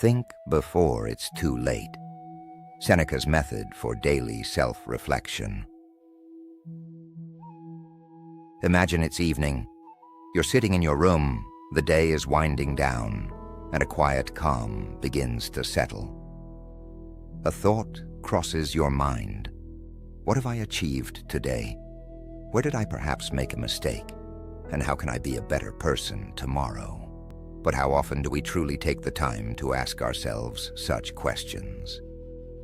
Think before it's too late. Seneca's method for daily self-reflection. Imagine it's evening. You're sitting in your room, the day is winding down, and a quiet calm begins to settle. A thought crosses your mind. What have I achieved today? Where did I perhaps make a mistake? And how can I be a better person tomorrow? But how often do we truly take the time to ask ourselves such questions?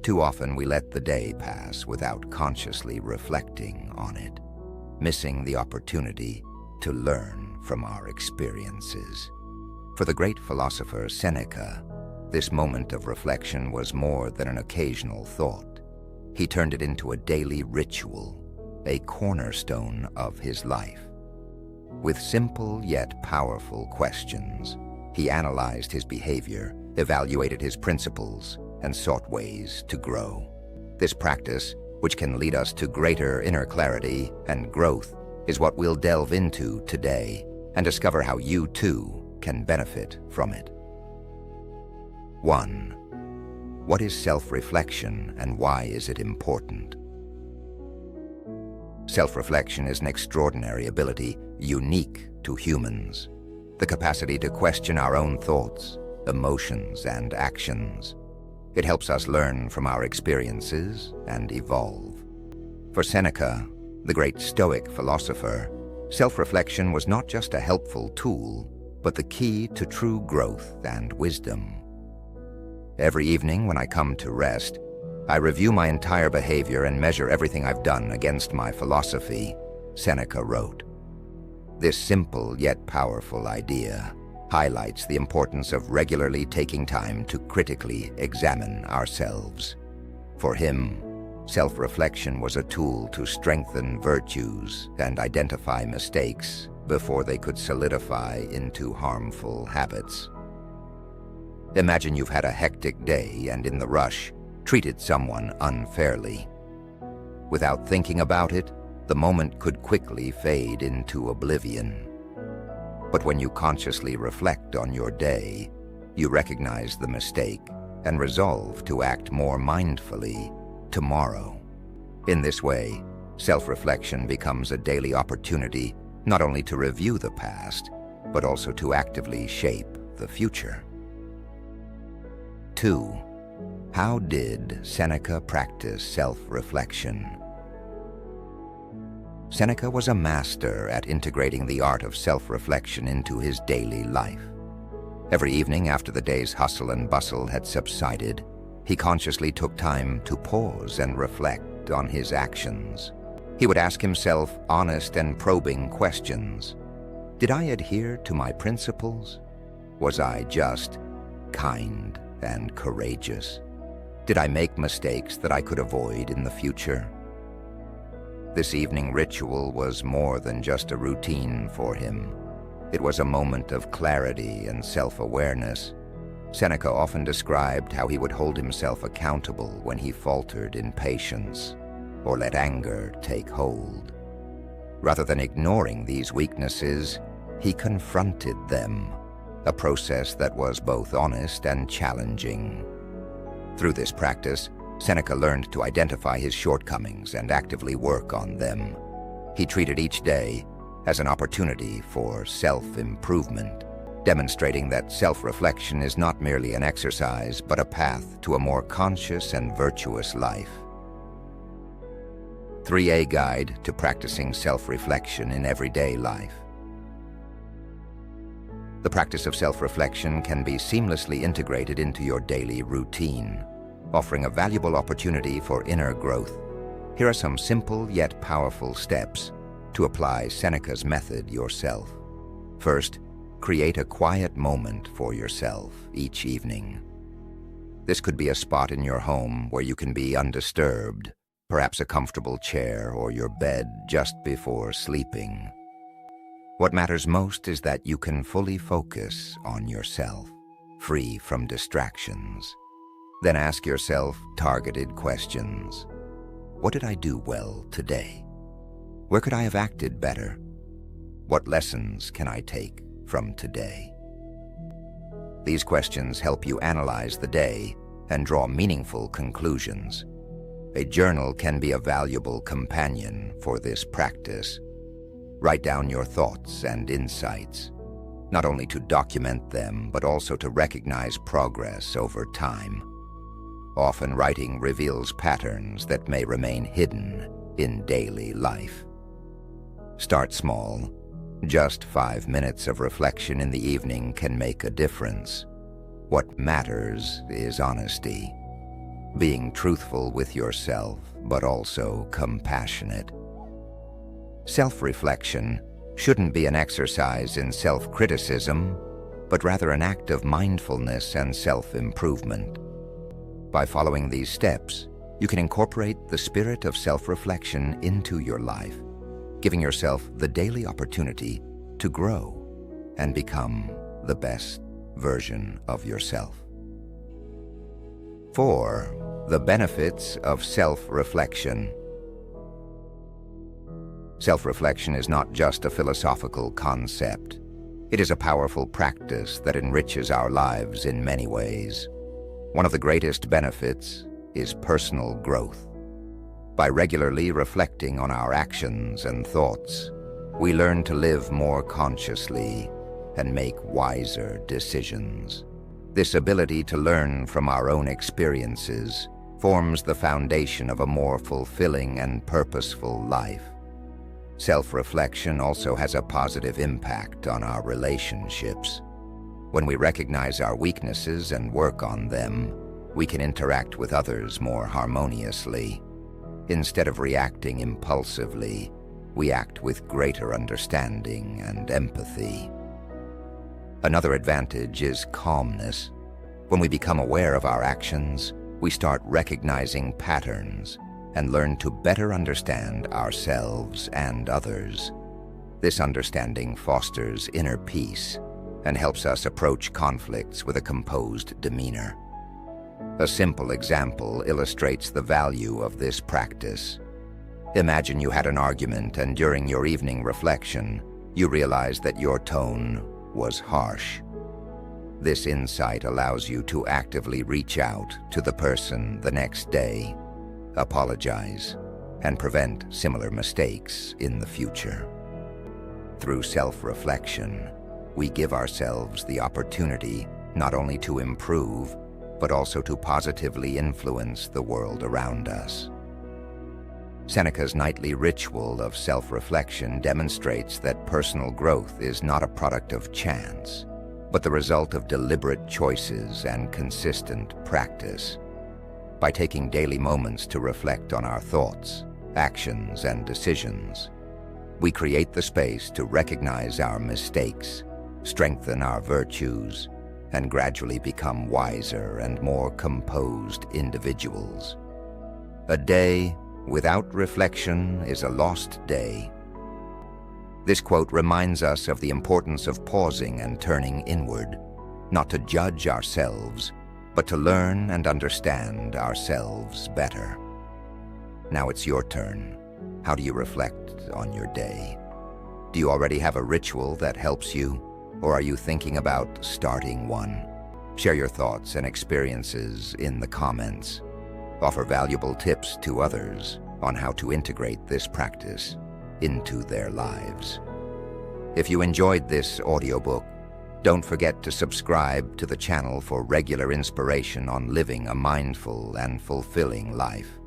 Too often we let the day pass without consciously reflecting on it, missing the opportunity to learn from our experiences. For the great philosopher Seneca, this moment of reflection was more than an occasional thought. He turned it into a daily ritual, a cornerstone of his life. With simple yet powerful questions, he analyzed his behavior, evaluated his principles, and sought ways to grow. This practice, which can lead us to greater inner clarity and growth, is what we'll delve into today and discover how you too can benefit from it. 1. What is self-reflection and why is it important? Self-reflection is an extraordinary ability unique to humans. The capacity to question our own thoughts, emotions, and actions. It helps us learn from our experiences and evolve. For Seneca, the great Stoic philosopher, self-reflection was not just a helpful tool, but the key to true growth and wisdom. Every evening when I come to rest, I review my entire behavior and measure everything I've done against my philosophy, Seneca wrote. This simple yet powerful idea highlights the importance of regularly taking time to critically examine ourselves. For him, self-reflection was a tool to strengthen virtues and identify mistakes before they could solidify into harmful habits. Imagine you've had a hectic day and in the rush, treated someone unfairly. Without thinking about it, the moment could quickly fade into oblivion. But when you consciously reflect on your day, you recognize the mistake and resolve to act more mindfully tomorrow. In this way, self-reflection becomes a daily opportunity not only to review the past, but also to actively shape the future. 2. How did Seneca practice self-reflection? Seneca was a master at integrating the art of self-reflection into his daily life. Every evening after the day's hustle and bustle had subsided, he consciously took time to pause and reflect on his actions. He would ask himself honest and probing questions. Did I adhere to my principles? Was I just, kind, and courageous? Did I make mistakes that I could avoid in the future? This evening ritual was more than just a routine for him. It was a moment of clarity and self-awareness. Seneca often described how he would hold himself accountable when he faltered in patience or let anger take hold. Rather than ignoring these weaknesses, he confronted them, a process that was both honest and challenging. Through this practice, Seneca learned to identify his shortcomings and actively work on them. He treated each day as an opportunity for self-improvement, demonstrating that self-reflection is not merely an exercise, but a path to a more conscious and virtuous life. 3A Guide to Practicing Self-Reflection in Everyday Life. The practice of self-reflection can be seamlessly integrated into your daily routine, offering a valuable opportunity for inner growth. Here are some simple yet powerful steps to apply Seneca's method yourself. First, create a quiet moment for yourself each evening. This could be a spot in your home where you can be undisturbed, perhaps a comfortable chair or your bed just before sleeping. What matters most is that you can fully focus on yourself, free from distractions. Then ask yourself targeted questions. What did I do well today? Where could I have acted better? What lessons can I take from today? These questions help you analyze the day and draw meaningful conclusions. A journal can be a valuable companion for this practice. Write down your thoughts and insights, not only to document them, but also to recognize progress over time. Often writing reveals patterns that may remain hidden in daily life. Start small. Just 5 minutes of reflection in the evening can make a difference. What matters is honesty, being truthful with yourself, but also compassionate. Self-reflection shouldn't be an exercise in self-criticism, but rather an act of mindfulness and self-improvement. By following these steps, you can incorporate the spirit of self-reflection into your life, giving yourself the daily opportunity to grow and become the best version of yourself. 4. The benefits of self-reflection. Self-reflection is not just a philosophical concept. It is a powerful practice that enriches our lives in many ways. One of the greatest benefits is personal growth. By regularly reflecting on our actions and thoughts, we learn to live more consciously and make wiser decisions. This ability to learn from our own experiences forms the foundation of a more fulfilling and purposeful life. Self-reflection also has a positive impact on our relationships. When we recognize our weaknesses and work on them, we can interact with others more harmoniously. Instead of reacting impulsively, we act with greater understanding and empathy. Another advantage is calmness. When we become aware of our actions, we start recognizing patterns and learn to better understand ourselves and others. This understanding fosters inner peace and helps us approach conflicts with a composed demeanor. A simple example illustrates the value of this practice. Imagine you had an argument, and during your evening reflection, you realized that your tone was harsh. This insight allows you to actively reach out to the person the next day, apologize, and prevent similar mistakes in the future. Through self-reflection, we give ourselves the opportunity not only to improve, but also to positively influence the world around us. Seneca's nightly ritual of self-reflection demonstrates that personal growth is not a product of chance, but the result of deliberate choices and consistent practice. By taking daily moments to reflect on our thoughts, actions, and decisions, we create the space to recognize our mistakes, strengthen our virtues, and gradually become wiser and more composed individuals. A day without reflection is a lost day. This quote reminds us of the importance of pausing and turning inward, not to judge ourselves, but to learn and understand ourselves better. Now it's your turn. How do you reflect on your day? Do you already have a ritual that helps you, or are you thinking about starting one? Share your thoughts and experiences in the comments. Offer valuable tips to others on how to integrate this practice into their lives. If you enjoyed this audiobook, don't forget to subscribe to the channel for regular inspiration on living a mindful and fulfilling life.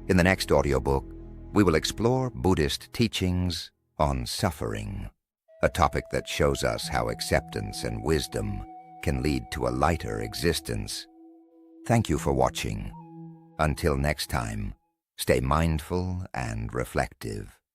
In the next audiobook, we will explore Buddhist teachings on suffering, a topic that shows us how acceptance and wisdom can lead to a lighter existence. Thank you for watching. Until next time, stay mindful and reflective.